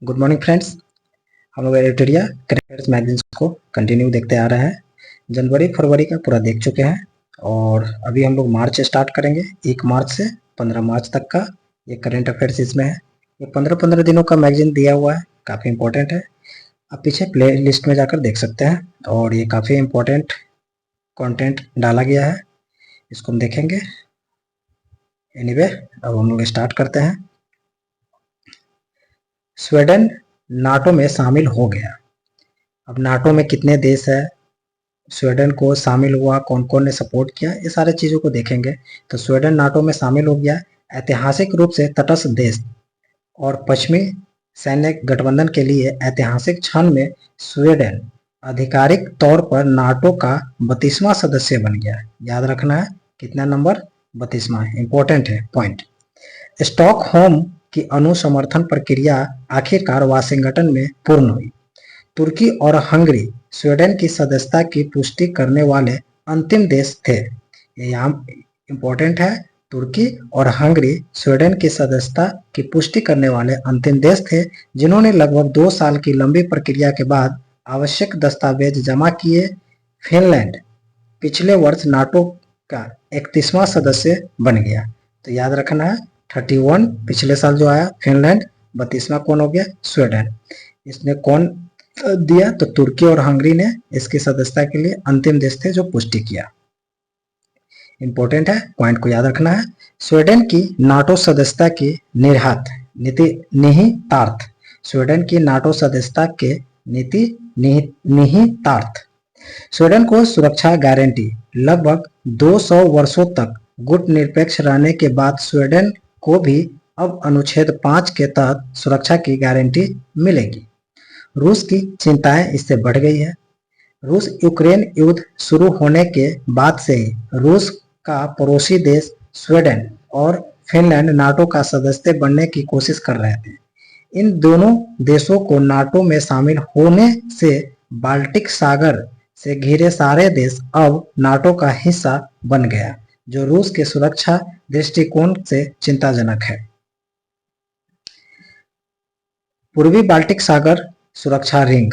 Good morning friends. हम लोग एडिटोरिया cricket magazines को कंटिन्यू देखते आ रहे हैं। जनवरी फरवरी का पूरा देख चुके हैं और अभी हम लोग मार्च स्टार्ट करेंगे। 1 मार्च से 15 मार्च तक का ये करंट अफेयर्स इसमें है। ये 15-15 दिनों का मैगजीन दिया हुआ है, काफ़ी इंपॉर्टेंट है। आप पीछे प्ले लिस्ट में जाकर देख सकते हैं और ये काफ़ी इंपॉर्टेंट कंटेंट डाला गया है, इसको हम देखेंगे। एनीवे, अब हम लोग स्टार्ट करते हैं। स्वीडन नाटो में शामिल हो गया। अब नाटो में कितने देश है, स्वीडन को शामिल हुआ, कौन कौन ने सपोर्ट किया, ये सारे चीज़ों को देखेंगे। तो स्वीडन नाटो में शामिल हो गया। ऐतिहासिक रूप से तटस्थ देश और पश्चिमी सैन्य गठबंधन के लिए ऐतिहासिक क्षण में स्वीडन आधिकारिक तौर पर नाटो का 32वां सदस्य बन गया। याद रखना है कितना नंबर, 32वां, इंपॉर्टेंट है पॉइंट। स्टॉकहोम की अनुसमर्थन प्रक्रिया आखिरकार वाशिंगटन में पूर्ण हुई। तुर्की और हंगरी स्वीडन की सदस्यता की पुष्टि करने वाले अंतिम देश थे। ये यहाँ इंपॉर्टेंट है। तुर्की और हंगरी स्वीडन की सदस्यता की पुष्टि करने वाले अंतिम देश थे, जिन्होंने लगभग 2 साल की लंबी प्रक्रिया के बाद आवश्यक दस्तावेज जमा किए। फिनलैंड पिछले वर्ष नाटो का 31वां सदस्य बन गया। तो याद रखना है 31 पिछले साल जो आया फिनलैंड, 32वां कौन हो गया, स्वीडन। इसने कौन दिया, तो तुर्की और हंगरी ने इसकी सदस्यता के लिए अंतिम देश थे जो पुष्टि किया। इंपॉर्टेंट है, पॉइंट को याद रखना है। स्वीडन की नाटो सदस्यता की निहितार्थ। स्वीडन की नाटो सदस्यता के निहितार्थ। स्वीडन को सुरक्षा गारंटी। लगभग 200 वर्षों तक गुटनिरपेक्ष रहने के बाद स्वीडन को भी अब अनुच्छेद 5 के तहत सुरक्षा की गारंटी मिलेगी। रूस की चिंताएं इससे बढ़ गई है। रूस यूक्रेन युद्ध शुरू होने के बाद से ही रूस का पड़ोसी देश स्वीडन और फिनलैंड नाटो का सदस्य बनने की कोशिश कर रहे थे। इन दोनों देशों को नाटो में शामिल होने से बाल्टिक सागर से घिरे सारे देश अब नाटो का हिस्सा बन गया, जो रूस के सुरक्षा दृष्टिकोण से चिंताजनक है। पूर्वी बाल्टिक सागर सुरक्षा रिंग।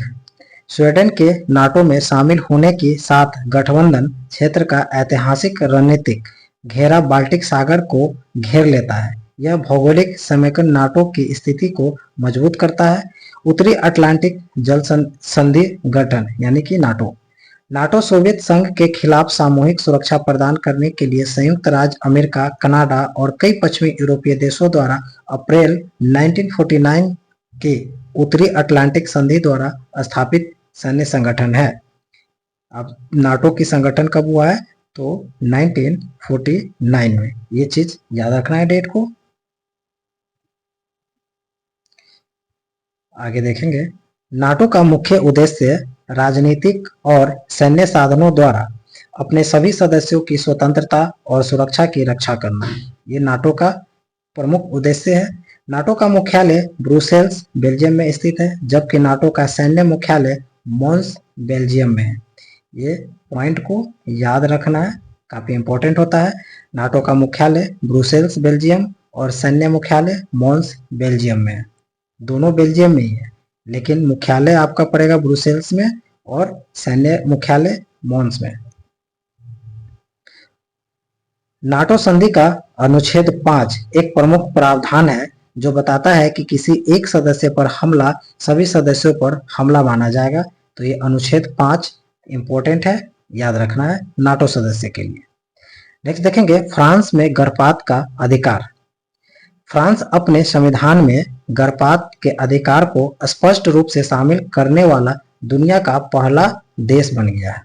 स्वीडन के नाटो में शामिल होने के साथ गठबंधन क्षेत्र का ऐतिहासिक रणनीतिक घेरा बाल्टिक सागर को घेर लेता है। यह भौगोलिक समेकन नाटो की स्थिति को मजबूत करता है। उत्तरी अटलांटिक जल संधि गठन यानी कि नाटो। नाटो सोवियत संघ के खिलाफ सामूहिक सुरक्षा प्रदान करने के लिए संयुक्त राज्य अमेरिका, कनाडा और कई पश्चिमी यूरोपीय देशों द्वारा अप्रैल 1949 के उत्तरी अटलांटिक संधि द्वारा स्थापित सैन्य संगठन है। अब नाटो की संगठन कब हुआ है, तो 1949 में। ये चीज याद रखना है डेट को। आगे देखेंगे। नाटो का मुख्य उद्देश्य राजनीतिक और सैन्य साधनों द्वारा अपने सभी सदस्यों की स्वतंत्रता और सुरक्षा की रक्षा करना है। ये नाटो का प्रमुख उद्देश्य है। नाटो का मुख्यालय ब्रुसेल्स बेल्जियम में स्थित है, जबकि नाटो का सैन्य मुख्यालय मॉन्स बेल्जियम में है। ये पॉइंट को याद रखना है, काफी इंपॉर्टेंट होता है। नाटो का मुख्यालय ब्रुसेल्स बेल्जियम और सैन्य मुख्यालय मॉन्स बेल्जियम में है। दोनों बेल्जियम में ही है, लेकिन मुख्यालय आपका पड़ेगा ब्रुसेल्स में और सैन्य मुख्यालय मॉन्स में। नाटो संधि का अनुच्छेद 5 एक प्रमुख प्रावधान है जो बताता है कि किसी एक सदस्य पर हमला सभी सदस्यों पर हमला माना जाएगा। तो ये अनुच्छेद 5 इंपॉर्टेंट है, याद रखना है नाटो सदस्य के लिए। नेक्स्ट देखेंगे, फ्रांस में गर्भपात का अधिकार। फ्रांस अपने संविधान में गर्भपात के अधिकार को स्पष्ट रूप से शामिल करने वाला दुनिया का पहला देश बन गया है।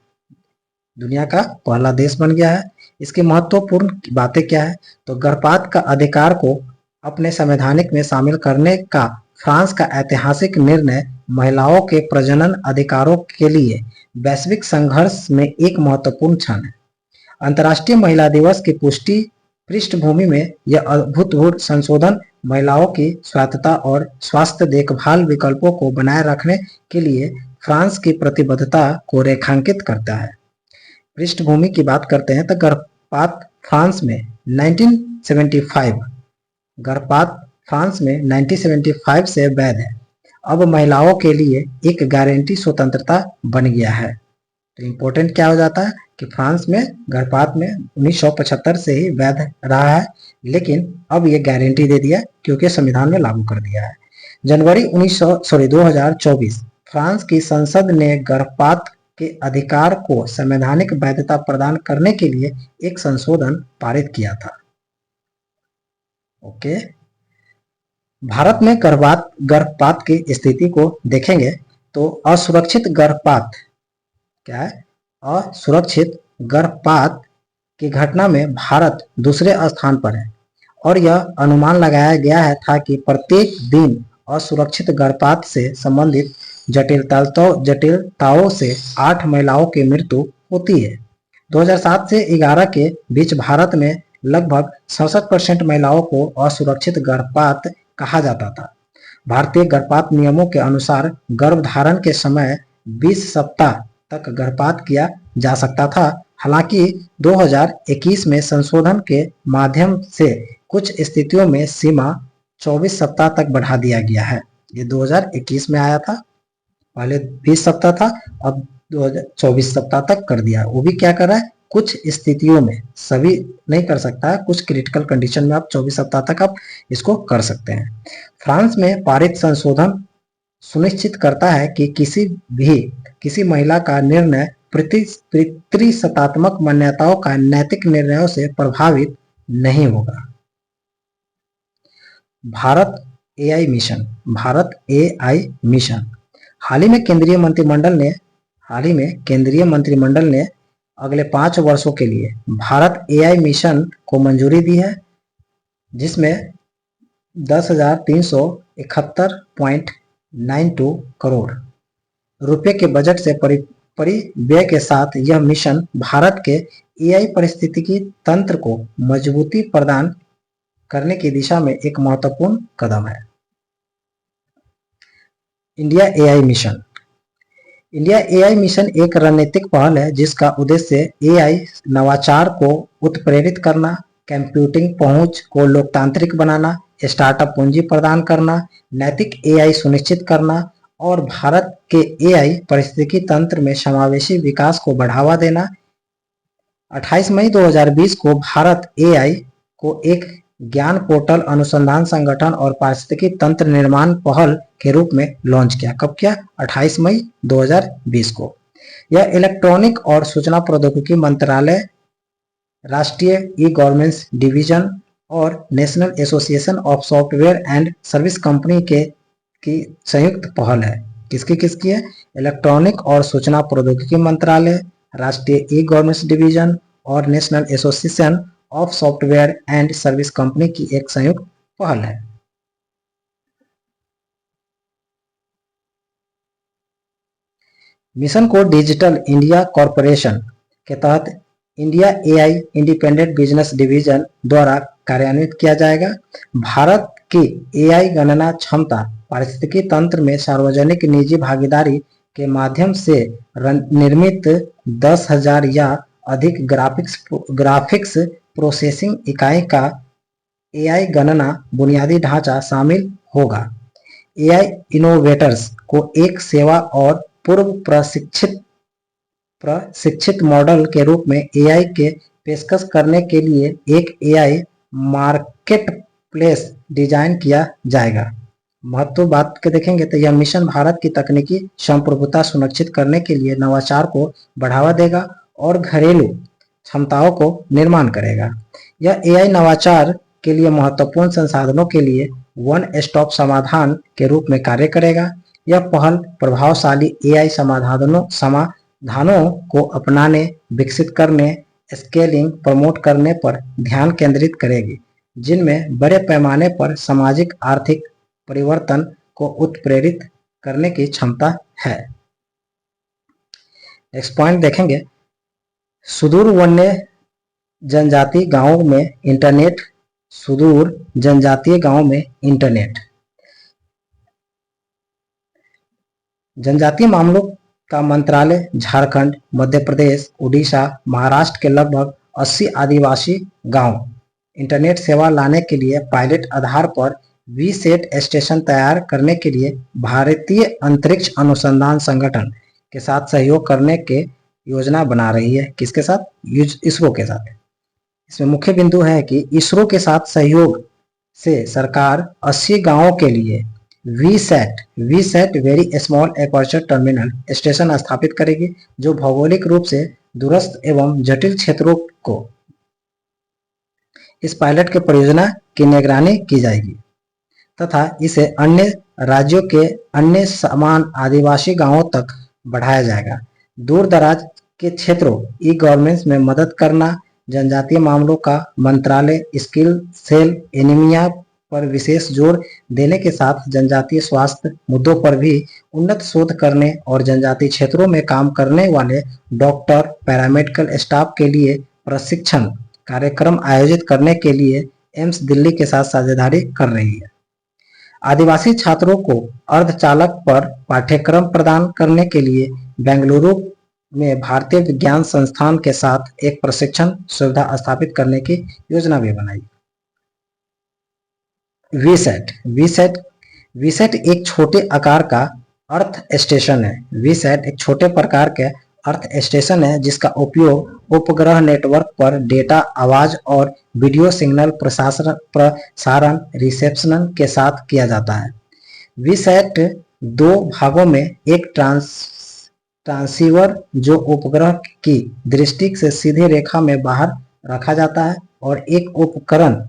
दुनिया का पहला देश बन गया है। इसकी महत्वपूर्ण बातें क्या है, तो गर्भपात का अधिकार को अपने संवैधानिक में शामिल करने का फ्रांस का ऐतिहासिक निर्णय महिलाओं के प्रजनन अधिकारों के लिए वैश्विक संघर्ष में एक महत्वपूर्ण क्षण है। अंतर्राष्ट्रीय महिला दिवस की पुष्टि पृष्ठभूमि में यह अभूतपूर्व संशोधन महिलाओं की स्वायत्तता और स्वास्थ्य देखभाल विकल्पों को बनाए रखने के लिए फ्रांस की प्रतिबद्धता को रेखांकित करता है। पृष्ठभूमि की बात करते हैं तो गर्भपात फ्रांस में 1975 गर्भपात फ्रांस में 1975 से वैध है। अब महिलाओं के लिए एक गारंटी स्वतंत्रता बन गया है। तो इम्पोर्टेंट क्या हो जाता है कि फ्रांस में गर्भपात में 1975 से ही वैध रहा है, लेकिन अब ये गारंटी दे दिया क्योंकि संविधान में लागू कर दिया है। जनवरी 2024 फ्रांस की संसद ने गर्भपात के अधिकार को संवैधानिक वैधता प्रदान करने के लिए एक संशोधन पारित किया था। ओके, भारत में गर्भपात की स्थिति को देखेंगे तो असुरक्षित गर्भपात क्या है? असुरक्षित गर्भपात की घटना में भारत दूसरे स्थान पर है और यह अनुमान लगाया गया था कि प्रत्येक दिन असुरक्षित गर्भपात से संबंधित जटिलताओं से 8 महिलाओं की मृत्यु होती है। 2007 से 11 के बीच भारत में लगभग 67% महिलाओं को असुरक्षित गर्भपात कहा जाता था। भारतीय गर्भपात नियमों के अनुसार गर्भधारण के समय 20 सप्ताह तक गर्भपात किया जा सकता था। हालांकि 2021 में संशोधन के माध्यम से कुछ स्थितियों में सीमा 24 सप्ताह तक बढ़ा दिया गया है। ये 2021 में आया था, पहले 20 सप्ताह था, अब 24 सप्ताह तक कर दिया। वो भी क्या कर रहा है, कुछ स्थितियों में, सभी नहीं कर सकता है, कुछ क्रिटिकल कंडीशन में आप 24 सप्ताह तक आप इसको कर सकते हैं। फ्रांस में पारित संशोधन सुनिश्चित करता है कि किसी महिला का निर्णय पितृसत्तात्मक मान्यताओं का नैतिक निर्णयों से प्रभावित नहीं होगा। भारत एआई मिशन हाल ही में केंद्रीय मंत्रिमंडल ने अगले 5 वर्षों के लिए भारत एआई मिशन को मंजूरी दी है, जिसमें 10,371.92 करोड़ रुपए के बजट से परिव्यय के साथ यह मिशन भारत के एआई पारिस्थितिकी तंत्र को मजबूती प्रदान करने की दिशा में एक महत्वपूर्ण कदम है। इंडिया एआई मिशन एक रणनीतिक पहल है जिसका उद्देश्य एआई नवाचार को उत्प्रेरित करना, कंप्यूटिंग पहुंच को लोकतांत्रिक बनाना, स्टार्टअप पूंजी प्रदान करना, नैतिक एआई सुनिश्चित करना और भारत के एआई पारिस्थितिकी तंत्र में समावेशी विकास को बढ़ावा देना। 28 मई 2020 को भारत एआई को एक ज्ञान पोर्टल, अनुसंधान संगठन और पारिस्थितिकी तंत्र निर्माण पहल के रूप में लॉन्च किया। कब किया? 28 मई 2020 को। यह इलेक्ट्रॉनिक और सूचना प्रौद्योगिकी मंत्रालय, राष्ट्रीय ई गवर्नेंस डिवीजन और national association of software and service company की संयुक्त पहल है। किसकी है? इलेक्ट्रॉनिक और सूचना प्रौद्योगिकी मंत्रालय, राष्ट्रीय ई गवर्नेंस डिवीजन और national association of software and service company की एक संयुक्त पहल है। मिशन को डिजिटल इंडिया कॉरपोरेशन के तहत India AI independent business division द्वारा कार्यान्वित किया जाएगा। भारत की एआई गणना क्षमता पारिस्थितिकी तंत्र में सार्वजनिक निजी भागीदारी के माध्यम से निर्मित 10,000 या अधिक ग्राफिक्स प्रोसेसिंग इकाई का एआई गणना बुनियादी ढांचा शामिल होगा। एआई इनोवेटर्स को एक सेवा और पूर्व प्रशिक्षित मॉडल के रूप में एआई के पेशकश करने के लिए एक एआई मार्केट प्लेस डिजाइन किया जाएगा। महत्व बात के देखेंगे तो यह मिशन भारत की तकनीकी संप्रभुता सुनिश्चित करने के लिए नवाचार को बढ़ावा देगा और घरेलू क्षमताओं को निर्माण करेगा। यह एआई नवाचार के लिए महत्वपूर्ण संसाधनों के लिए वन स्टॉप समाधान के रूप में कार्य करेगा। यह पहल प्रभावशाली एआई समाधानों को अपनाने, विकसित करने, स्केलिंग, प्रमोट करने पर ध्यान केंद्रित करेगी, जिनमें बड़े पैमाने पर सामाजिक आर्थिक परिवर्तन को उत्प्रेरित करने की क्षमता है। नेक्स्ट पॉइंट देखेंगे, सुदूर वन्य जनजातीय गांवों में इंटरनेट। सुदूर जनजातीय गांवों में इंटरनेट। जनजातीय मामलों का मंत्रालय झारखंड, मध्य प्रदेश, उड़ीसा, महाराष्ट्र के लगभग 80 आदिवासी गांव इंटरनेट सेवा लाने के लिए पायलट आधार पर वीसेट स्टेशन तैयार करने के लिए भारतीय अंतरिक्ष अनुसंधान संगठन के साथ सहयोग करने के योजना बना रही है। किसके साथ? इसरो के साथ। इसमें मुख्य बिंदु है कि इसरो के साथ सहयोग से सरकार 80 गांवों के लिए VSAT very small aperture terminal station स्थापित करेगी, जो भौगोलिक रूप से दूरस्थ एवं जटिल क्षेत्रों को इस पायलट के परियोजना की निगरानी की जाएगी तथा इसे अन्य राज्यों के अन्य समान आदिवासी गांवों तक बढ़ाया जाएगा। दूर दराज के क्षेत्रों ई गवर्नेंस में मदद करना, जनजातीय मामलों का मंत्रालय स्किल सेल एनीमिया पर विशेष जोर देने के साथ जनजातीय स्वास्थ्य मुद्दों पर भी उन्नत शोध करने और जनजातीय क्षेत्रों में काम करने वाले डॉक्टर, पैरामेडिकल स्टाफ के लिए प्रशिक्षण कार्यक्रम आयोजित करने के लिए एम्स दिल्ली के साथ साझेदारी कर रही है। आदिवासी छात्रों को अर्धचालक पर पाठ्यक्रम प्रदान करने के लिए बेंगलुरु में भारतीय विज्ञान संस्थान के साथ एक प्रशिक्षण सुविधा स्थापित करने की योजना भी बनाई। वीसैट एक छोटे आकार का अर्थ स्टेशन है। वीसैट एक छोटे प्रकार के अर्थ स्टेशन है जिसका उपयोग उपग्रह नेटवर्क पर डेटा, आवाज और वीडियो सिग्नल प्रसारण रिसेप्शन के साथ किया जाता है। वीसैट 2 भागों में एक ट्रांसीवर जो उपग्रह की दृष्टि से सीधी रेखा में बाहर रखा जाता है और एक उपकरण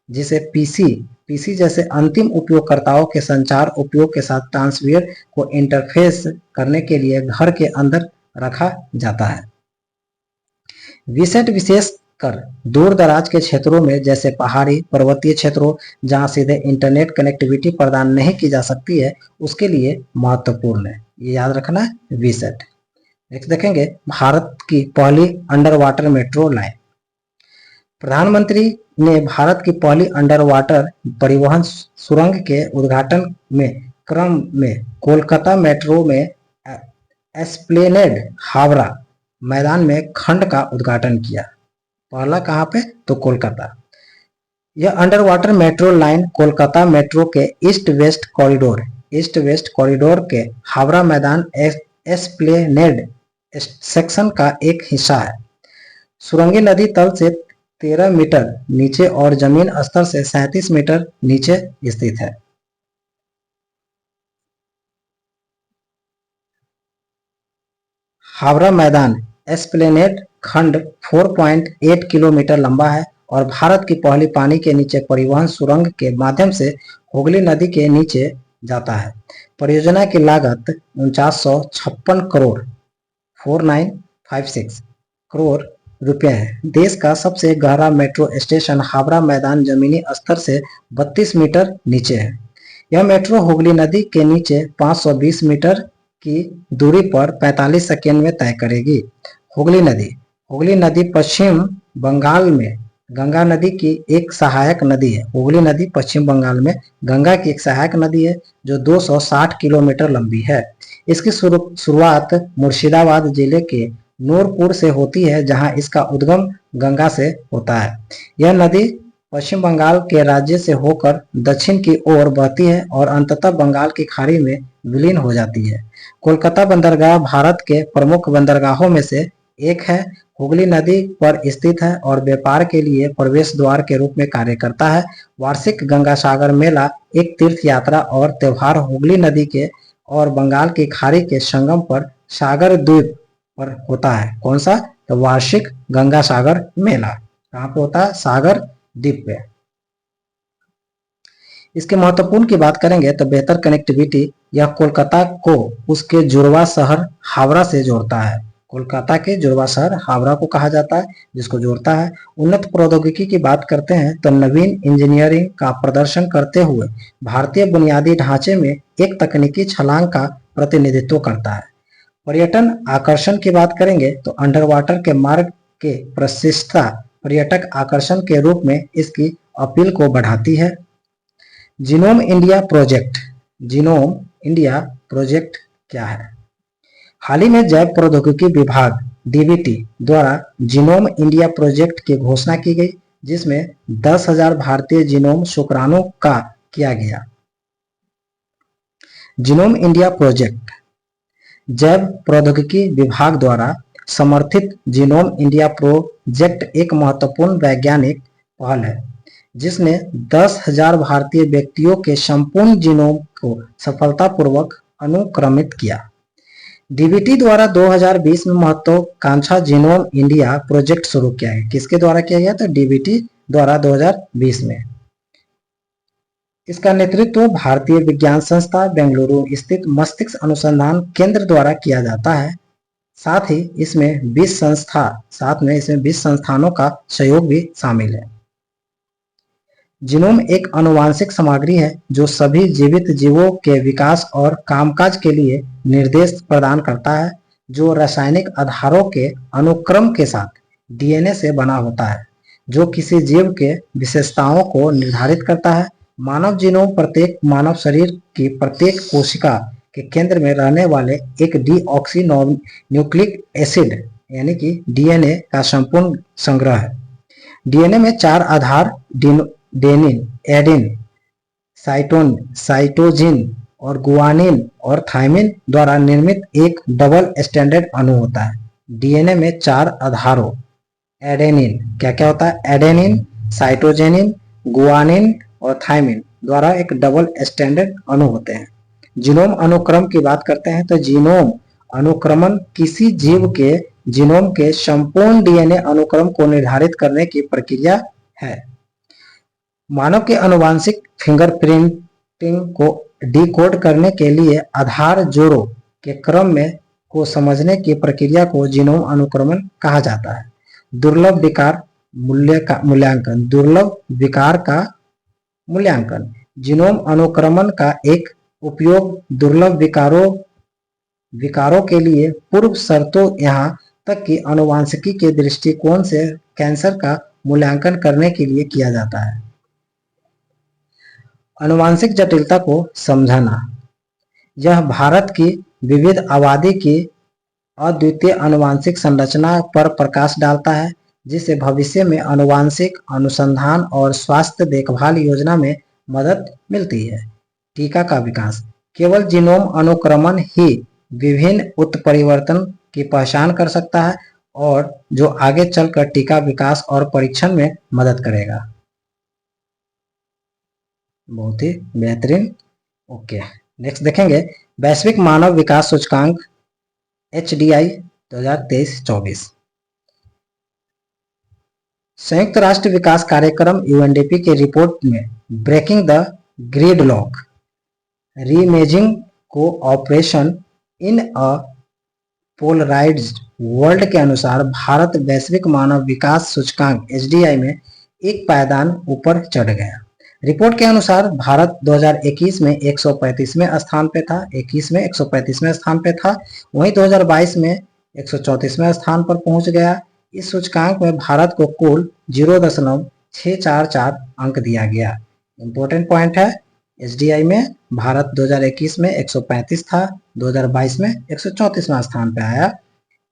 जिसे पीसी जैसे अंतिम उपयोगकर्ताओं के संचार उपयोग के साथ ट्रांसमीटर को इंटरफेस करने के लिए घर के अंदर रखा जाता है। वीसैट विशेषकर दूर दराज के क्षेत्रों में जैसे पहाड़ी पर्वतीय क्षेत्रों जहां सीधे इंटरनेट कनेक्टिविटी प्रदान नहीं की जा सकती है उसके लिए महत्वपूर्ण है। ये याद रखना है वीसैट। नेक्स्ट देखेंगे भारत की पहली अंडर वाटर मेट्रो लाइन। प्रधानमंत्री ने भारत की पहली अंडर वाटर परिवहन सुरंग के उद्घाटन में क्रम में कोलकाता मेट्रो में एस्प्लेनेड हावड़ा मैदान में खंड का उद्घाटन किया। पहला कहां पे? तो कोलकाता। यह under water metro line Kolkata metro के ईस्ट वेस्ट कॉरिडोर के हावड़ा मैदान एस्प्लेनेड सेक्शन का एक हिस्सा है। सुरंगी नदी तल से 13 मीटर नीचे और जमीन स्तर से 37 मीटर नीचे स्थित है। हावड़ा मैदान एस्प्लेनेड खंड 4.8 किलोमीटर लंबा है और भारत की पहली पानी के नीचे परिवहन सुरंग के माध्यम से हुगली नदी के नीचे जाता है। परियोजना की लागत 4956 करोड़ 4956 करोड़ रुपए है। देश का सबसे गहरा मेट्रो स्टेशन हावड़ा मैदान जमीनी स्तर से 32 मीटर नीचे है। यह मेट्रो हुगली नदी के नीचे 520 मीटर की दूरी पर 45 सेकेंड में तय करेगी। हुगली नदी पश्चिम बंगाल में गंगा नदी की एक सहायक नदी है। हुगली नदी पश्चिम बंगाल में गंगा की एक सहायक नदी है जो 260 किलोमीटर लंबी है। इसकी शुरुआत मुर्शिदाबाद जिले के नूरपुर से होती है जहां इसका उद्गम गंगा से होता है। यह नदी पश्चिम बंगाल के राज्य से होकर दक्षिण की ओर बहती है और अंततः बंगाल की खाड़ी में विलीन हो जाती है। कोलकाता बंदरगाह भारत के प्रमुख बंदरगाहों में से एक है। हुगली नदी पर स्थित है और व्यापार के लिए प्रवेश द्वार के रूप में कार्य करता है। वार्षिक गंगा सागर मेला एक तीर्थ यात्रा और त्योहार हुगली नदी के और बंगाल की खाड़ी के संगम पर सागर द्वीप पर होता है। कौन सा? तो वार्षिक गंगा सागर मेला कहाँ पे होता है? सागर द्वीप पे। इसके महत्वपूर्ण की बात करेंगे तो बेहतर कनेक्टिविटी, यह कोलकाता को उसके जुड़वा शहर हावड़ा से जोड़ता है। कोलकाता के जुड़वा शहर हावड़ा को कहा जाता है जिसको जोड़ता है। उन्नत प्रौद्योगिकी की बात करते हैं तो नवीन इंजीनियरिंग का प्रदर्शन करते हुए भारतीय बुनियादी ढांचे में एक तकनीकी छलांग का प्रतिनिधित्व करता है। पर्यटन आकर्षण की बात करेंगे तो अंडर वाटर के मार्ग के प्रशिष्टता पर्यटक आकर्षण के रूप में इसकी अपील को बढ़ाती है। जीनोम इंडिया प्रोजेक्ट क्या है? हाल ही में जैव प्रौद्योगिकी विभाग डीवीटी द्वारा जीनोम इंडिया प्रोजेक्ट की घोषणा की गई जिसमें 10,000 भारतीय जीनोम शुक्राणु का किया गया। जीनोम इंडिया प्रोजेक्ट जैव प्रौद्योगिकी विभाग द्वारा समर्थित जीनोम इंडिया प्रोजेक्ट एक महत्वपूर्ण वैज्ञानिक पहल है जिसने 10,000 भारतीय व्यक्तियों के संपूर्ण जीनोम को सफलतापूर्वक अनुक्रमित किया। डीबीटी द्वारा 2020 में महत्वाकांक्षा जीनोम इंडिया प्रोजेक्ट शुरू किया है। किसके द्वारा किया गया? तो डीबीटी द्वारा 2020 में। इसका नेतृत्व भारतीय विज्ञान संस्था बेंगलुरु स्थित मस्तिष्क अनुसंधान केंद्र द्वारा किया जाता है। साथ में इसमें 20 संस्थानों का सहयोग भी शामिल है। जीनोम एक आनुवंशिक सामग्री है जो सभी जीवित जीवों के विकास और कामकाज के लिए निर्देश प्रदान करता है, जो रासायनिक आधारों के अनुक्रम के साथ डीएनए से बना होता है, जो किसी जीव के विशेषताओं को निर्धारित करता है। मानव जीनोम प्रत्येक मानव शरीर की प्रत्येक कोशिका के केंद्र में रहने वाले एक डीऑक्सी न्यूक्लिक एसिड यानी कि डीएनए का संपूर्ण संग्रह है। डीएनए में 4 आधार डेनिन, एडिन, साइटोजिन और गुआनिन और थाइमिन द्वारा निर्मित एक डबल स्ट्रैंडेड अणु होता है। डीएनए में 4 आधारों एडेनिन क्या होता है? एडेनिन, साइटोजेनिन, गुआनिन और थाइमिन द्वारा एक डबल स्ट्रैंडेड अणु होते हैं। जीनोम अनुक्रम की बात करते हैं तो जीनोम अनुक्रमण किसी जीव के जीनोम के संपूर्ण डीएनए अनुक्रम को निर्धारित करने की प्रक्रिया है। मानव के आनुवंशिक फिंगरप्रिंटिंग को डिकोड करने के लिए आधार जोड़ों के क्रम में को समझने की प्रक्रिया को जीनोम अनुक्रमण कहा जाता है। दुर्लभ विकार का मूल्यांकन जीनोम अनुक्रमण का एक उपयोग दुर्लभ विकारों के लिए पूर्व शर्तों यहाँ तक कि आनुवंशिकी के दृष्टिकोण से कैंसर का मूल्यांकन करने के लिए किया जाता है। आनुवंशिक जटिलता को समझना यह भारत की विविध आबादी की अद्वितीय आनुवंशिक संरचना पर प्रकाश डालता है, जिससे भविष्य में आनुवंशिक अनुसंधान और स्वास्थ्य देखभाल योजना में मदद मिलती है। टीका का विकास केवल जीनोम अनुक्रमण ही विभिन्न उत्परिवर्तन की पहचान कर सकता है और जो आगे चलकर टीका विकास और परीक्षण में मदद करेगा। बहुत ही बेहतरीन। ओके, नेक्स्ट देखेंगे वैश्विक मानव विकास सूचकांक HDI 2023-24। संयुक्त राष्ट्र विकास कार्यक्रम UNDP के रिपोर्ट में breaking the gridlock reimagining cooperation in a polarised world के अनुसार भारत वैश्विक मानव विकास सूचकांक HDI में एक पायदान ऊपर चढ़ गया। रिपोर्ट के अनुसार भारत 2021 में 135वें स्थान पे था, 135वें स्थान पे था, वहीं 2022 में 134वें स्थान पर पहुंच गया। इस सूचकांक में भारत को कुल 0.644 अंक दिया गया। इंपॉर्टेंट पॉइंट है, HDI में भारत 2021 में 135 था, 2022 में 134वां स्थान पे आया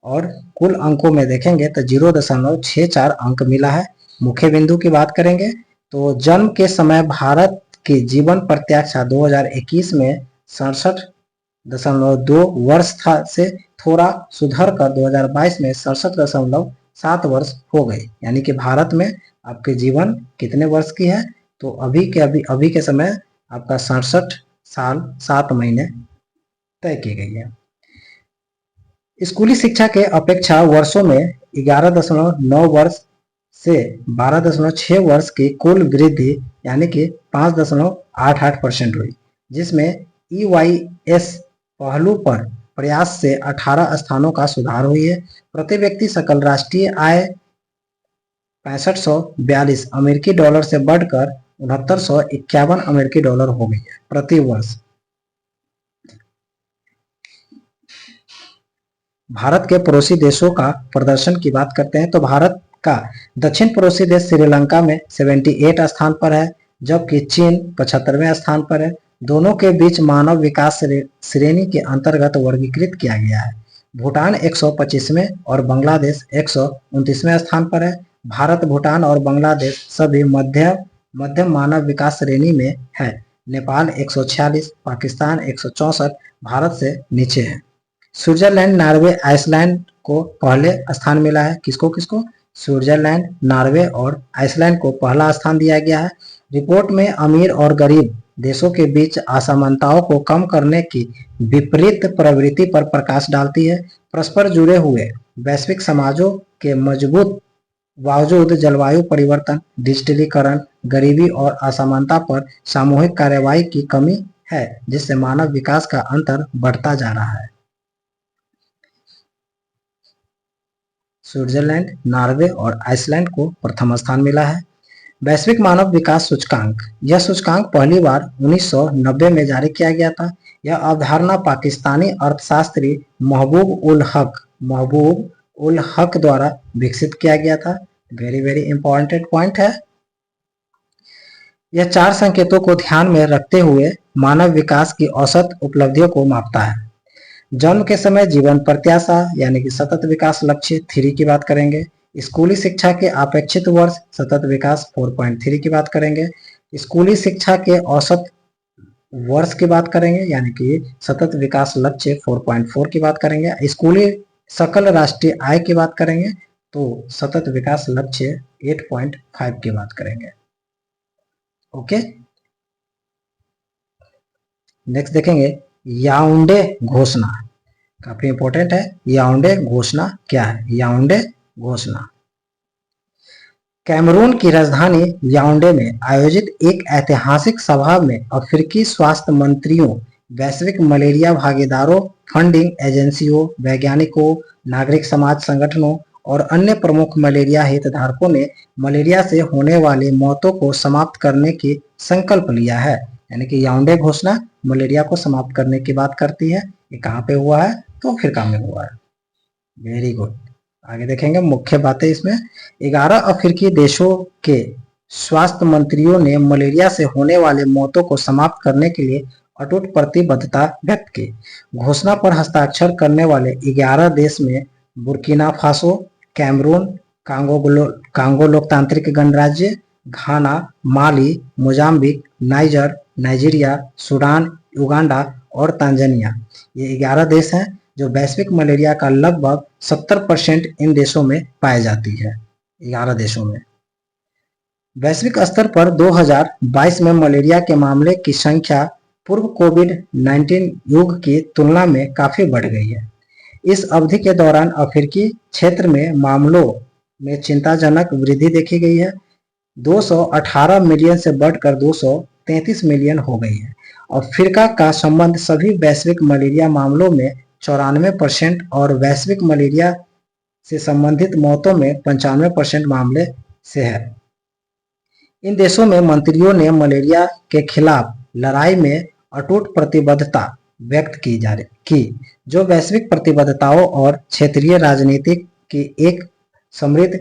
और कुल अंकों में देखेंगे तो 0.64 अंक मिला है। मुख्य बिंदु की बात करेंगे तो जन्म के समय भारत की जीवन प्रत्याशा 2021 में 67.2 वर्ष था से थोड़ा सुधर कर 2022 में 67.7 वर्ष हो गई। यानी कि भारत में आपके जीवन कितने वर्ष की है? तो अभी के समय आपका 67 साल 7 महीने तय की गई है। स्कूली शिक्षा के अपेक्षा वर्षों में 11.9 वर्ष से 12.6 वर्ष की कुल वृद्धि यानी कि 5.88% हुई, जिसमें EYS पहलू पर प्रयास से 18 स्थानों का सुधार हुई है। प्रति व्यक्ति सकल राष्ट्रीय आय 6542 अमेरिकी डॉलर से बढ़कर 6951 अमेरिकी डॉलर हो गई है प्रति वर्ष। भारत के पड़ोसी देशों का प्रदर्शन की बात करते हैं तो भारत का दक्षिण पड़ोसी देश श्रीलंका में 78 स्थान पर है, जबकि चीन 75वें स्थान पर है। दोनों के बीच मानव विकास श्रेणी के अंतर्गत वर्गीकृत किया गया है। भूटान 125वें और बांग्लादेश 129वें स्थान पर है। भारत, भूटान और बांग्लादेश सभी मध्यम मानव विकास श्रेणी में है। नेपाल 146, पाकिस्तान 164, भारत से नीचे है। स्विट्जरलैंड, नॉर्वे, आइसलैंड को पहले स्थान मिला है। किसको किसको? स्विट्जरलैंड, नॉर्वे और आइसलैंड को पहला स्थान दिया गया है। रिपोर्ट में अमीर और गरीब देशों के बीच असमानताओं को कम करने की विपरीत प्रवृत्ति पर प्रकाश डालती है। परस्पर जुड़े हुए वैश्विक समाजों के मजबूत बावजूद जलवायु परिवर्तन, डिजिटलीकरण, गरीबी और असमानता पर सामूहिक कार्रवाई की कमी है, जिससे मानव विकास का अंतर बढ़ता जा रहा है। स्विट्जरलैंड, नॉर्वे और आइसलैंड को प्रथम स्थान मिला है। वैश्विक मानव विकास सूचकांक, यह सूचकांक पहली बार 1990 में जारी किया गया था। यह अवधारणा पाकिस्तानी अर्थशास्त्री महबूब उल हक द्वारा विकसित किया गया था। वेरी वेरी इंपॉर्टेंट पॉइंट है। यह 4 संकेतों को ध्यान में रखते हुए मानव विकास की औसत उपलब्धियों को मापता है। जन्म के समय जीवन प्रत्याशा यानी कि सतत विकास लक्ष्य 3 की बात करेंगे। स्कूली शिक्षा के अपेक्षित वर्ष सतत विकास 4.3 की बात करेंगे। स्कूली शिक्षा के औसत वर्ष की बात करेंगे यानी कि सतत विकास लक्ष्य 4.4 की बात करेंगे। स्कूली सकल राष्ट्रीय आय की बात करेंगे तो सतत विकास लक्ष्य 8.5 की बात करेंगे। ओके, नेक्स्ट देखेंगे याओंडे घोषणा, काफी इंपॉर्टेंट है। याओंडे घोषणा क्या है? याओंडे घोषणा कैमरून की राजधानी याओंडे में आयोजित एक ऐतिहासिक सभा में अफ्रीकी स्वास्थ्य मंत्रियों, वैश्विक मलेरिया भागीदारों, फंडिंग एजेंसियों, वैज्ञानिकों, नागरिक समाज संगठनों और अन्य प्रमुख मलेरिया हितधारकों ने मलेरिया से होने वाली मौतों को समाप्त करने की संकल्प लिया है। यानी कि याओंडे घोषणा मलेरिया को समाप्त करने की बात करती है। ये कहाँ पे हुआ है? तो अफ्रीका में हुआ है। वेरी गुड, आगे देखेंगे मुख्य बातें इसमें। 11 अफ्रीकी देशों के स्वास्थ्य मंत्रियों ने मलेरिया से होने वाले मौतों को समाप्त करने के लिए अटूट प्रतिबद्धता व्यक्त की। घोषणा पर हस्ताक्षर करने वाले 11 देश में बुर्किना फासो, कैमरून, कांगो लोकतांत्रिक गणराज्य, Ghana, Mali, Mozambique, Niger, Nigeria, Sudan, Uganda और तांजानिया। ये 11 देश हैं जो वैश्विक मलेरिया का लगभग 70% इन देशों में पाई जाती है। 11 देशों में। वैश्विक स्तर पर 2022 में मलेरिया के मामले की संख्या पूर्व कोविड-19 युग की तुलना में काफी बढ़ गई है। इस अवधि के दौरान अफ्रीकी क्षेत्र में मामलों में चिंताजनक वृद्धि देखी गई है। 218 मिलियन से बढ़कर 233 मिलियन हो गई है। अफ्रीका का संबंध सभी वैश्विक मलेरिया मामलों में 94% और वैश्विक मलेरिया से संबंधित मौतों में 95% मामले से है। इन देशों में मंत्रियों ने मलेरिया के खिलाफ लड़ाई में अटूट प्रतिबद्धता व्यक्त की, जो वैश्विक प्रतिबद्धताओं और क्षेत्रीय राजनीति की एक समृद्ध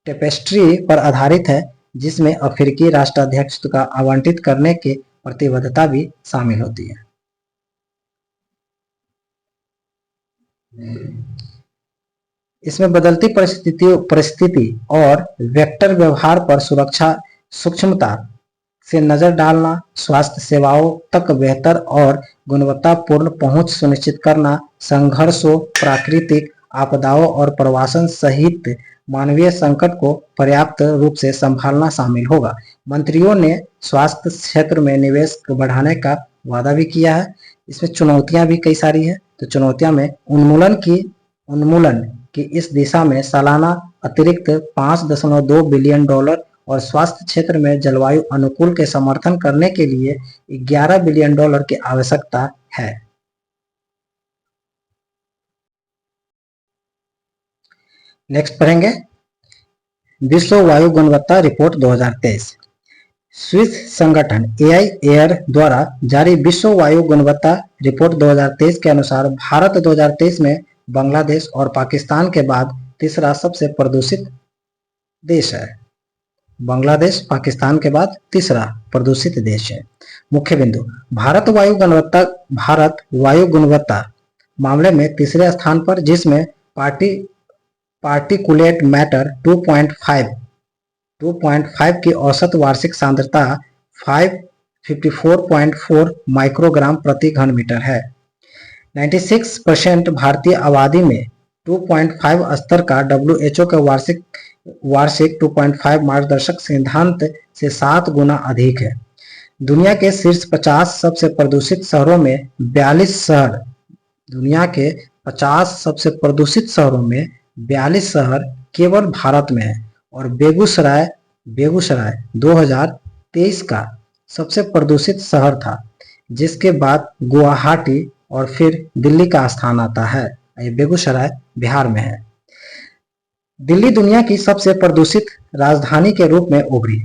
टेपेस्ट्री पर आधारित है, जिसमें अफ्रीकी राष्ट्राध्यक्ष का आवंटित करने की प्रतिबद्धता भी शामिल होती है। इसमें बदलती परिस्थिति और वेक्टर व्यवहार पर सुरक्षा सूक्ष्मता से नजर डालना, स्वास्थ्य सेवाओं तक बेहतर और गुणवत्तापूर्ण पहुंच सुनिश्चित करना, संघर्षों, प्राकृतिक आपदाओं और प्रवासन सहित मानवीय संकट को पर्याप्त रूप से संभालना शामिल होगा। मंत्रियों ने स्वास्थ्य क्षेत्र में निवेश बढ़ाने का वादा भी किया है। इसमें चुनौतियां भी कई सारी है, तो चुनौतियां में उन्मूलन की इस दिशा में सालाना अतिरिक्त $5.2 बिलियन और स्वास्थ्य क्षेत्र में जलवायु अनुकूल के समर्थन करने के लिए $11 बिलियन की आवश्यकता है। नेक्स्ट पढ़ेंगे विश्व वायु गुणवत्ता रिपोर्ट 2023। स्विस संगठन AIAR द्वारा जारी विश्व वायु गुणवत्ता रिपोर्ट 2023 के अनुसार भारत 2023 में बांग्लादेश और पाकिस्तान के बाद तीसरा सबसे प्रदूषित देश है। बांग्लादेश पाकिस्तान के बाद तीसरा प्रदूषित देश है। मुख्य बिंदु, भारत वायु गुणवत्ता मामले में तीसरे स्थान पर, जिसमें पार्टिकुलेट मैटर 2.5 की औसत वार्षिक सांद्रता 554.4 माइक्रोग्राम प्रति घन मीटर है। 96% भारतीय आबादी में 2.5 स्तर का WHO के वार्षिक 2.5 मार्गदर्शक सिद्धांत से 7 गुना अधिक है। दुनिया के शीर्ष 50 सबसे प्रदूषित शहरों में 42 शहर दुनिया के 50 सबसे प्रदूषित शहरों में 42 शहर केवल भारत में है और बेगूसराय 2023 का सबसे प्रदूषित शहर था, जिसके बाद गुवाहाटी और फिर दिल्ली का स्थान आता है। ये बेगूसराय बिहार में है। दिल्ली दुनिया की सबसे प्रदूषित राजधानी के रूप में उभरी।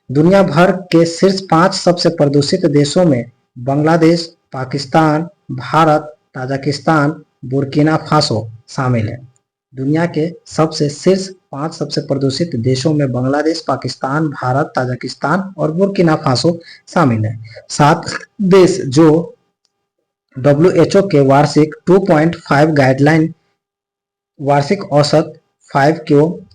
दुनिया भर के शीर्ष 5 सबसे प्रदूषित देशों में Bangladesh, Pakistan, Bharat, Tajikistan, Burkina Faso शामिल है। दुनिया के शीर्ष 5 सबसे प्रदूषित देशों में बांग्लादेश, पाकिस्तान, भारत, ताजिकिस्तान और बुर्किना फासो शामिल है। 7 देश जो WHO के वार्षिक 2.5 गाइडलाइन वार्षिक औसत 5 किलो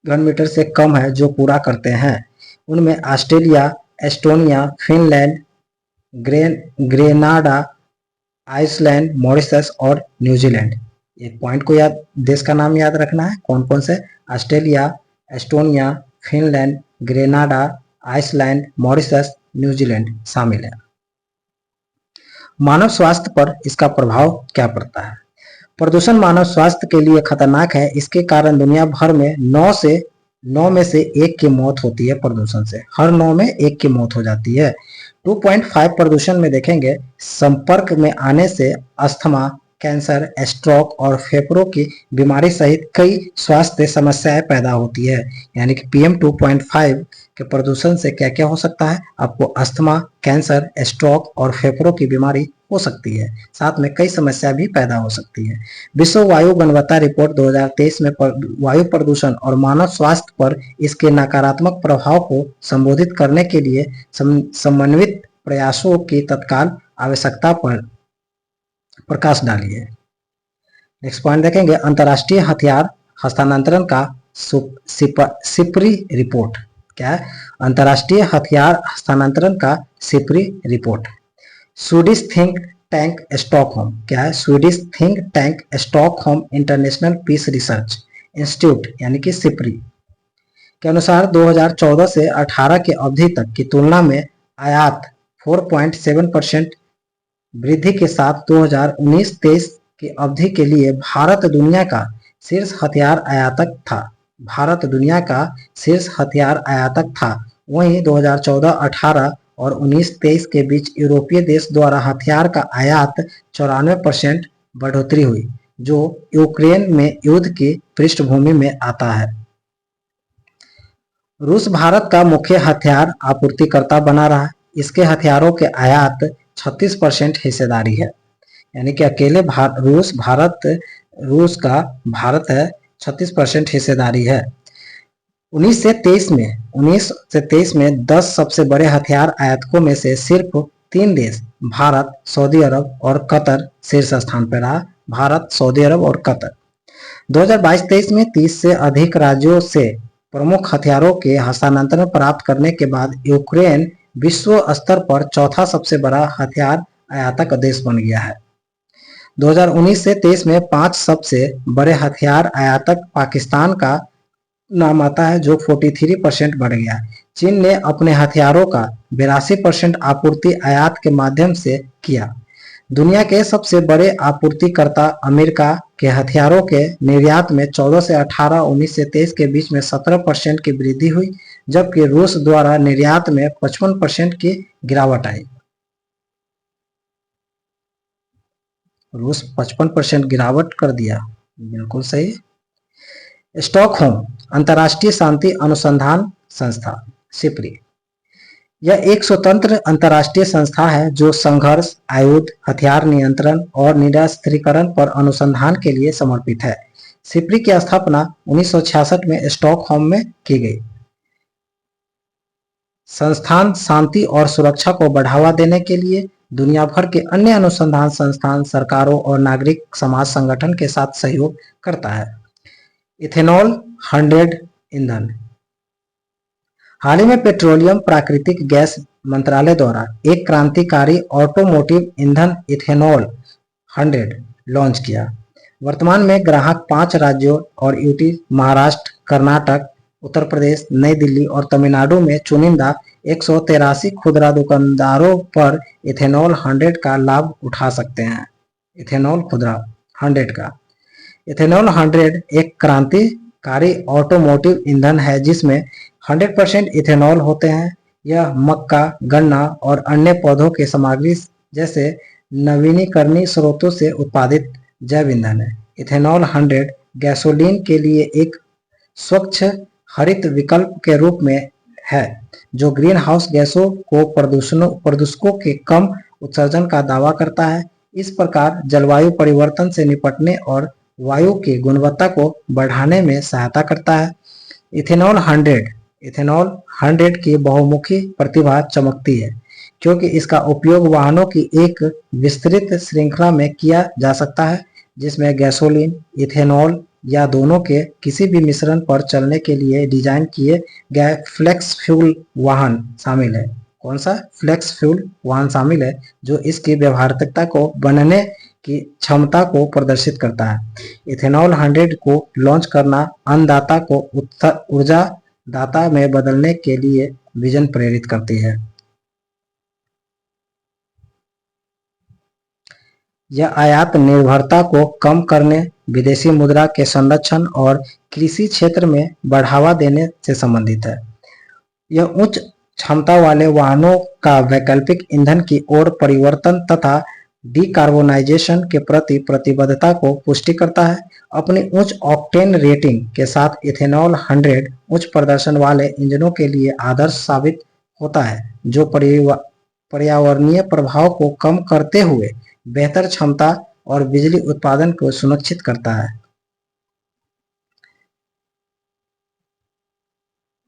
घन मीटर से कम है जो पूरा करते हैं। उनमें Australia, Estonia, Finland, Grenada, Iceland, Mauritius और न्यूजीलैंड। एक पॉइंट को देश का नाम याद रखना है। कौन कौन से? Australia, Estonia, Finland, Grenada, Iceland, Mauritius, New Zealand शामिल है। मानव स्वास्थ्य पर इसका प्रभाव क्या पड़ता है? प्रदूषण मानव स्वास्थ्य के लिए खतरनाक है। इसके कारण दुनिया भर में 9 में से 1 की मौत होती है। प्रदूषण से हर 9 में 1 की मौत हो जाती है। 2.5 प्रदूषण में देखेंगे, संपर्क में आने से अस्थमा, कैंसर, स्ट्रोक और फेफड़ों की बीमारी सहित कई स्वास्थ्य समस्याएं पैदा होती है। यानी कि PM 2.5 के प्रदूषण से क्या क्या हो सकता है? आपको अस्थमा, कैंसर, स्ट्रोक और फेफड़ों की बीमारी हो सकती है। साथ में कई समस्या भी पैदा हो सकती है। विश्व वायु गुणवत्ता रिपोर्ट 2023 में वायु प्रदूषण और मानव स्वास्थ्य पर इसके नकारात्मक प्रभाव को संबोधित करने के लिए समन्वित प्रयासों की तत्काल आवश्यकता पर प्रकाश डाली है। नेक्स्ट पॉइंट देखेंगे, अंतर्राष्ट्रीय हथियार हस्तांतरण का सिपरी रिपोर्ट। क्या है? अंतर्राष्ट्रीय हथियार हस्तांतरण का SIPRI report. Swedish think tank Stockholm. क्या है? Swedish think tank Stockholm International Peace Research Institute यानी कि सिपरी के अनुसार 2014 से 18 की अवधि तक की तुलना में आयात 4.7% वृद्धि के साथ 2019-23 की अवधि के लिए भारत दुनिया का शीर्ष हथियार आयातक था। भारत दुनिया का शीर्ष हथियार आयातक था। वहीं 2014-18 और 19-23 के बीच यूरोपीय देश द्वारा हथियार का आयात 94% बढ़ोतरी हुई, जो यूक्रेन में युद्ध की पृष्ठभूमि में आता है। रूस भारत का मुख्य हथियार आपूर्तिकर्ता बना रहा। इसके हथियारों के आयात 36% हिस्सेदारी है। यानी कि अकेले रूस का भारत है 36% हिस्सेदारी है। 19 से 23 में 10 सबसे बड़े हथियार आयातकों में से सिर्फ 3 देश भारत, सऊदी अरब और कतर शीर्ष स्थान पर रहा। भारत, सऊदी अरब और कतर। 2022-23 में 30 से अधिक राज्यों से प्रमुख हथियारों के हस्तांतरण प्राप्त करने के बाद यूक्रेन विश्व स्तर पर चौथा सबसे बड़ा हथियार आयातक देश बन गया है। 2019 से 23 में 5 सबसे बड़े हथियार आयातक पाकिस्तान का नाम आता है, जो 43% बढ़ गया। चीन ने अपने हथियारों का 82% आपूर्ति आयात के माध्यम से किया। दुनिया के सबसे बड़े आपूर्तिकर्ता अमेरिका के हथियारों के निर्यात में 14 से 18, 19 से 23 के बीच में 17% की वृद्धि हुई, जबकि रूस द्वारा निर्यात में 55% की गिरावट आई। रूस 55% गिरावट कर दिया। बिल्कुल सही। स्टॉकहोम अंतर्राष्ट्रीय शांति अनुसंधान संस्था सिपरी, यह एक स्वतंत्र अंतर्राष्ट्रीय संस्था है जो संघर्ष, आयुध, हथियार नियंत्रण और निरस्त्रीकरण पर अनुसंधान के लिए समर्पित है। सिपरी की स्थापना 1966 में स्टॉकहोम में की गई। संस्थान शांति और सुरक्षा को बढ़ावा देने के लिए दुनिया भर के अन्य अनुसंधान संस्थान, सरकारों और नागरिक समाज संगठन के साथ सहयोग करता है। इथेनॉल 100 ईंधन। हाल ही में पेट्रोलियम, प्राकृतिक गैस मंत्रालय द्वारा एक क्रांतिकारी ऑटोमोटिव ईंधन इथेनॉल 100 लॉन्च किया। वर्तमान में ग्राहक 5 राज्यों और यूटी, महाराष्ट्र, कर्नाटक, उत्तर प्रदेश, नई दिल्ली और तमिलनाडु में चुनिंदा 183 खुदरा दुकानदारों पर इथेनॉल 100 का लाभ उठा सकते हैं। इथेनॉल खुदरा 100 का इथेनॉल 100 एक क्रांतिकारी ऑटोमोटिव ईंधन है जिसमें 100% इथेनॉल होते हैं। यह मक्का, गन्ना और अन्य पौधों के सामग्री जैसे नवीनीकरणीय स्रोतों से उत्पादित जैव ईंधन है। इथेनॉल 100 गैसोलीन के लिए एक स्वच्छ हरित विकल्प के रूप में है जो ग्रीन हाउस गैसों को प्रदूषकों के कम उत्सर्जन का दावा करता है। इस प्रकार जलवायु परिवर्तन से निपटने और वायु की गुणवत्ता को बढ़ाने में सहायता करता है। इथेनॉल 100 की बहुमुखी प्रतिभा चमकती है क्योंकि इसका उपयोग वाहनों की एक विस्तृत श्रृंखला में किया जा सकता है जिसमें गैसोलीन, इथेनॉल या दोनों के किसी भी मिश्रण पर चलने के लिए डिजाइन किए गए फ्लेक्स फ्यूल वाहन शामिल है। कौन सा फ्लेक्स फ्यूल वाहन शामिल है जो इसकी व्यवहारिकता को बनने की क्षमता को प्रदर्शित करता है। इथेनॉल 100 को लॉन्च करना अन्नदाता को ऊर्जा दाता में बदलने के लिए विजन प्रेरित करती है। यह आयात निर्भरता को कम करने, विदेशी मुद्रा के संरक्षण और कृषि क्षेत्र में बढ़ावा देने से संबंधित है। यह उच्च क्षमता वाले वाहनों का वैकल्पिक ईंधन की ओर परिवर्तन तथा डिकार्बोनाइजेशन के प्रति प्रतिबद्धता को पुष्टि करता है। अपनी उच्च ऑक्टेन रेटिंग के साथ इथेनॉल 100 उच्च प्रदर्शन वाले इंजनों के लिए आदर्श साबित होता है जो पर्यावरणीय प्रभाव को कम करते हुए बेहतर क्षमता और बिजली उत्पादन को सुनिश्चित करता है।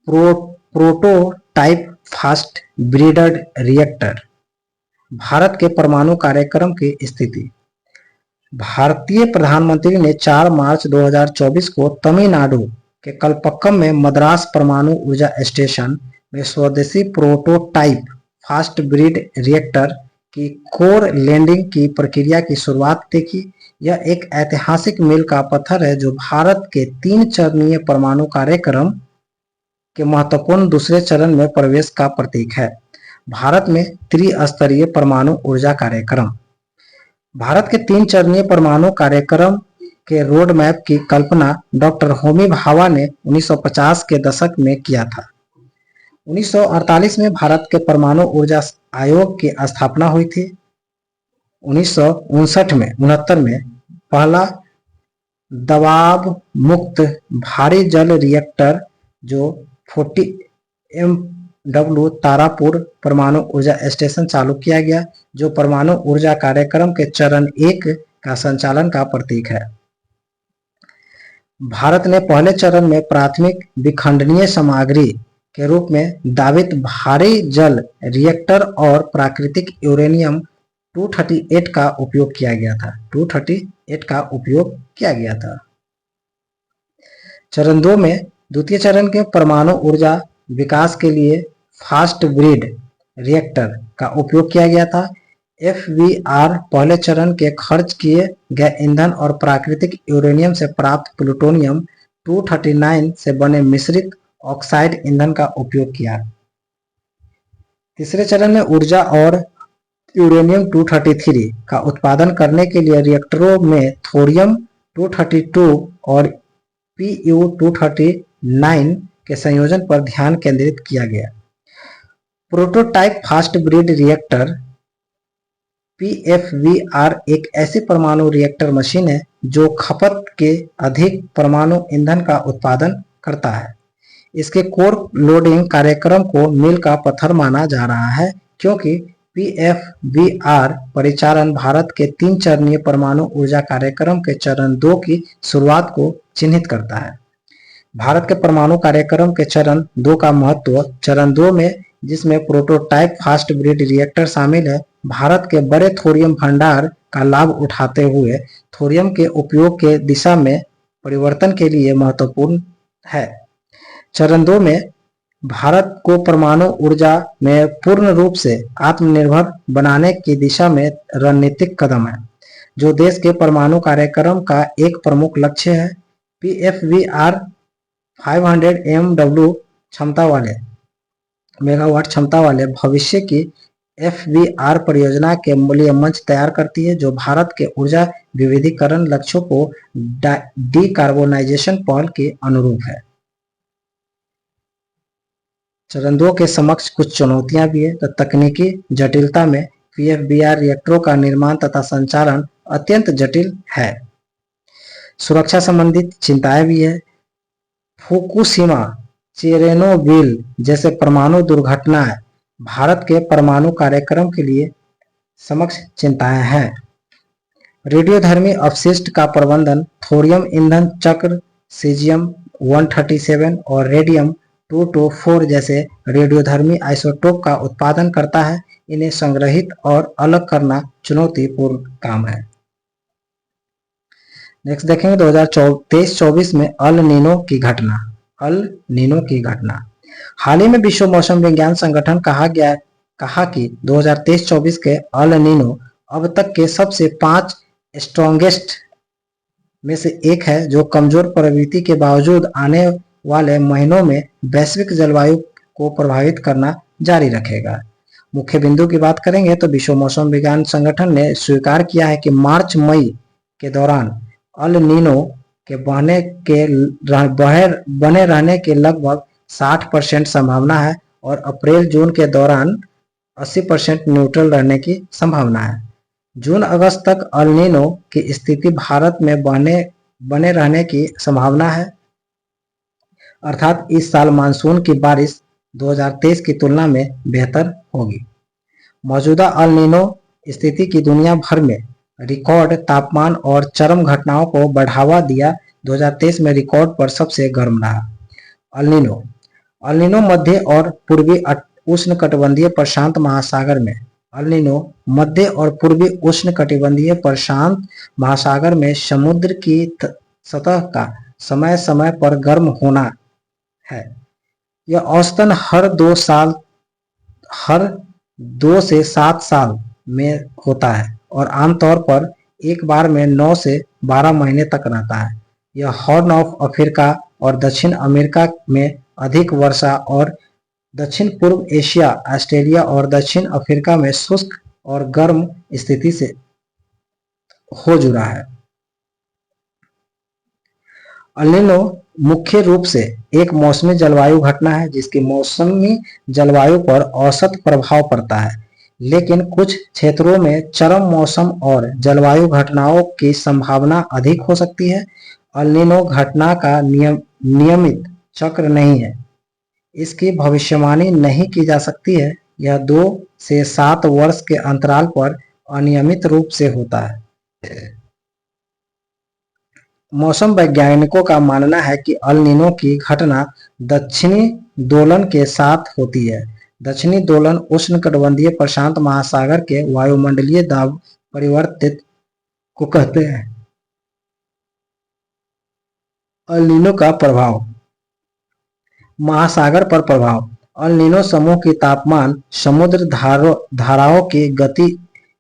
Prototype fast breeder reactor. Bharat के परमाणु कार्यक्रम की स्थिति। भारतीय प्रधानमंत्री ने 4 मार्च 2024 को तमिलनाडु के कलपक्कम में मद्रास परमाणु ऊर्जा स्टेशन में स्वदेशी प्रोटोटाइप फास्ट ब्रीड रिएक्टर की कोर लैंडिंग की प्रक्रिया की शुरुआत देखी। यह एक ऐतिहासिक मील का पत्थर है जो भारत के 3 चरणीय परमाणु कार्यक्रम के महत्वपूर्ण दूसरे चरण में प्रवेश का प्रतीक है। भारत में त्रिस्तरीय परमाणु ऊर्जा कार्यक्रम। भारत के 3 चरणीय परमाणु कार्यक्रम के रोड मैप की कल्पना डॉक्टर होमी भाभा ने 1950 के दशक में किया था। 1948 में भारत के परमाणु ऊर्जा आयोग की स्थापना हुई थी। 1969 में पहला दबाव मुक्त भारी जल रिएक्टर जो 40 MW तारापुर परमाणु ऊर्जा स्टेशन चालू किया गया जो परमाणु ऊर्जा कार्यक्रम के चरण 1 का संचालन का प्रतीक है। भारत ने पहले चरण में प्राथमिक विखंडनीय सामग्री के रूप में दावित भारी जल रिएक्टर और प्राकृतिक यूरेनियम 238 का उपयोग किया गया था। 238 का उपयोग किया गया था। चरण 2 में द्वितीय चरण के परमाणु ऊर्जा विकास के लिए फास्ट ब्रीड रिएक्टर का उपयोग किया गया था। FBR पहले चरण के खर्च किए गए ईंधन और प्राकृतिक यूरेनियम से प्राप्त प्लूटोनियम 239 से बने मिश्रित ऑक्साइड ईंधन का उपयोग किया। तीसरे चरण में ऊर्जा और यूरेनियम 233 का उत्पादन करने के लिए रिएक्टरों में थोरियम 232 और Pu 239 के संयोजन पर ध्यान केंद्रित किया गया। Prototype fast breed reactor PFBR एक ऐसी परमाणु रिएक्टर मशीन है जो खपत के अधिक परमाणु ईंधन का उत्पादन करता है। इसके कोर लोडिंग कार्यक्रम को मील का पत्थर माना जा रहा है क्योंकि PFBR परिचालन भारत के 3 चरणीय परमाणु ऊर्जा कार्यक्रम के चरण 2 की शुरुआत को चिन्हित करता है। भारत के परमाणु कार्यक्रम के चरण 2 का महत्व। चरण 2 में जिसमें प्रोटोटाइप फास्ट ब्रीड रिएक्टर शामिल है, भारत के बड़े थोरियम भंडार का लाभ उठाते हुए थोरियम के उपयोग के दिशा में परिवर्तन के लिए महत्वपूर्ण है। चरण 2 में भारत को परमाणु ऊर्जा में पूर्ण रूप से आत्मनिर्भर बनाने की दिशा में रणनीतिक कदम है, जो देश के परमाणु कार्यक्रम का एक प्रमुख लक्ष्य है। पीएफवीआर 500 एमडब्ल्यू क्षमता वाले मेगावाट क्षमता वाले भविष्य की एफवीआर परियोजना के मूल्य मंच तैयार करती है, जो भारत के ऊर्जा विविधीकरण लक्ष्यों को डीकार्बोनाइजेशन पहल के अनुरूप है। चरण 2 के समक्ष कुछ चुनौतियां भी है। तो तकनीकी जटिलता में पीएफबीआर रिएक्टरों का निर्माण तथा संचालन अत्यंत जटिल है। सुरक्षा संबंधित चिंताएं भी है। फुकुशिमा, चेरेनोबिल जैसे परमाणु दुर्घटनाएं भारत के परमाणु कार्यक्रम के लिए समक्ष चिंताएं हैं। रेडियोधर्मी अपशिष्ट का प्रबंधन थोरियम ईंधन चक्र, सीजियम 137 और रेडियम 224 जैसे रेडियोधर्मी आइसोटोप का उत्पादन करता है। इन्हें संग्रहित और अलग करना चुनौतीपूर्ण काम है। नेक्स्ट देखेंगे 2023-24 में अल नीनो की घटना। हाल ही में विश्व मौसम विज्ञान संगठन कहा कि 2023-24 के अल नीनो अब तक के सबसे 5 स्ट्रॉन्गेस्ट में से एक है, जो कमजोर प्रवृत्ति के बावजूद आने वाले महीनों में वैश्विक जलवायु को प्रभावित करना जारी रखेगा। मुख्य बिंदु की बात करेंगे तो विश्व मौसम विज्ञान संगठन ने स्वीकार किया है कि मार्च मई के दौरान अल नीनो के बने रहने के लगभग 60% संभावना है और अप्रैल जून के दौरान 80% न्यूट्रल रहने की संभावना है। जून अगस्त तक अल नीनो की स्थिति भारत में बने रहने की संभावना है, अर्थात इस साल मानसून की बारिश 2023 की तुलना में बेहतर होगी। मौजूदा अल नीनो स्थिति की दुनिया भर में रिकॉर्ड तापमान और चरम घटनाओं को बढ़ावा दिया। 2023 में रिकॉर्ड पर सबसे गर्म रहा। अल नीनो मध्य और पूर्वी उष्णकटिबंधीय प्रशांत महासागर में मध्य और पूर्वी उष्णकटिबंधीय प्रशांत महासागर में समुद्र की सतह का समय समय पर गर्म होना है। यह औसतन हर 2 से 7 साल में होता है और आमतौर पर एक बार में 9 से 12 महीने तक रहता है। यह हॉर्न ऑफ अफ्रीका और दक्षिण अमेरिका में अधिक वर्षा और दक्षिण पूर्व एशिया, ऑस्ट्रेलिया और दक्षिण अफ्रीका में शुष्क और गर्म स्थिति से हो जुड़ा है। अल नीनो मुख्य रूप से एक मौसमी जलवायु घटना है जिसकी मौसमी जलवायु पर औसत प्रभाव पड़ता है, लेकिन कुछ क्षेत्रों में चरम मौसम और जलवायु घटनाओं की संभावना अधिक हो सकती है। अल नीनो घटना का नियमित चक्र नहीं है, इसकी भविष्यवाणी नहीं की जा सकती है। यह 2 से 7 वर्ष के अंतराल पर अनियमित रूप से होता है। मौसम वैज्ञानिकों का मानना है कि अल नीनो की घटना दक्षिणी दोलन के साथ होती है। दक्षिणी दोलन उष्णकटिबंधीय प्रशांत महासागर के वायुमंडलीय दाब परिवर्तित को कहते हैं। अल नीनो का प्रभाव, महासागर पर प्रभाव। अल नीनो समूह की तापमान, समुद्र धाराओं की गति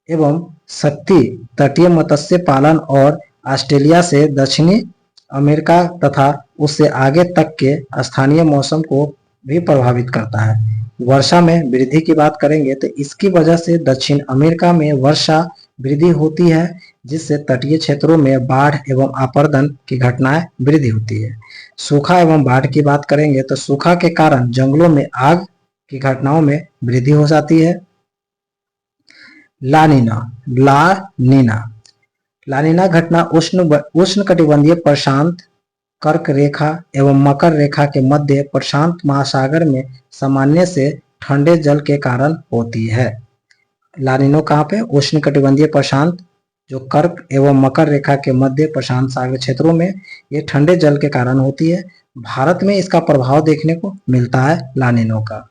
एवं शक्ति तटीय मत्स्य पालन और ऑस्ट्रेलिया से दक्षिणी अमेरिका तथा उससे आगे तक के स्थानीय मौसम को भी प्रभावित करता है। वर्षा में वृद्धि की बात करेंगे तो इसकी वजह से दक्षिण अमेरिका में वर्षा वृद्धि होती है, जिससे तटीय क्षेत्रों में बाढ़ एवं आपर्दन की घटनाएं वृद्धि होती है। सूखा एवं बाढ़ की बात करेंगे तो सूखा के कारण जंगलों में आग की घटनाओं में वृद्धि हो जाती है। लानीना घटना उष्णकटिबंधीय प्रशांत कर्क रेखा एवं मकर रेखा के मध्य प्रशांत महासागर में सामान्य से ठंडे जल के कारण होती है। लानीनो कहाँ पे? उष्णकटिबंधीय प्रशांत जो कर्क एवं मकर रेखा के मध्य प्रशांत सागर क्षेत्रों में ये ठंडे जल के कारण होती है। भारत में इसका प्रभाव देखने को मिलता है लानीनो का।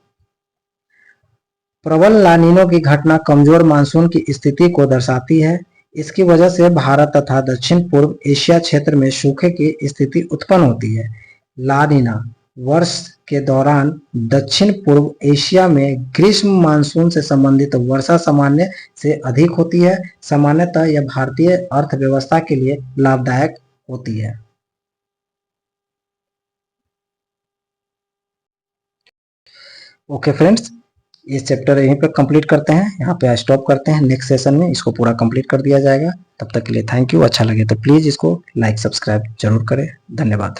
प्रबल लानीनो की घटना कमजोर मानसून की स्थिति को दर्शाती है। इसकी वजह से भारत तथा दक्षिण पूर्व एशिया क्षेत्र में सूखे की स्थिति उत्पन्न होती है। लानीना वर्ष के दौरान दक्षिण पूर्व एशिया में ग्रीष्म मानसून से संबंधित वर्षा सामान्य से अधिक होती है। सामान्यतः यह भारतीय अर्थव्यवस्था के लिए लाभदायक होती है। ओके फ्रेंड्स, ये चैप्टर यहीं पे कंप्लीट करते हैं, यहाँ पे स्टॉप करते हैं। नेक्स्ट सेशन में इसको पूरा कंप्लीट कर दिया जाएगा। तब तक के लिए थैंक यू। अच्छा लगे तो प्लीज़ इसको लाइक सब्सक्राइब जरूर करें। धन्यवाद।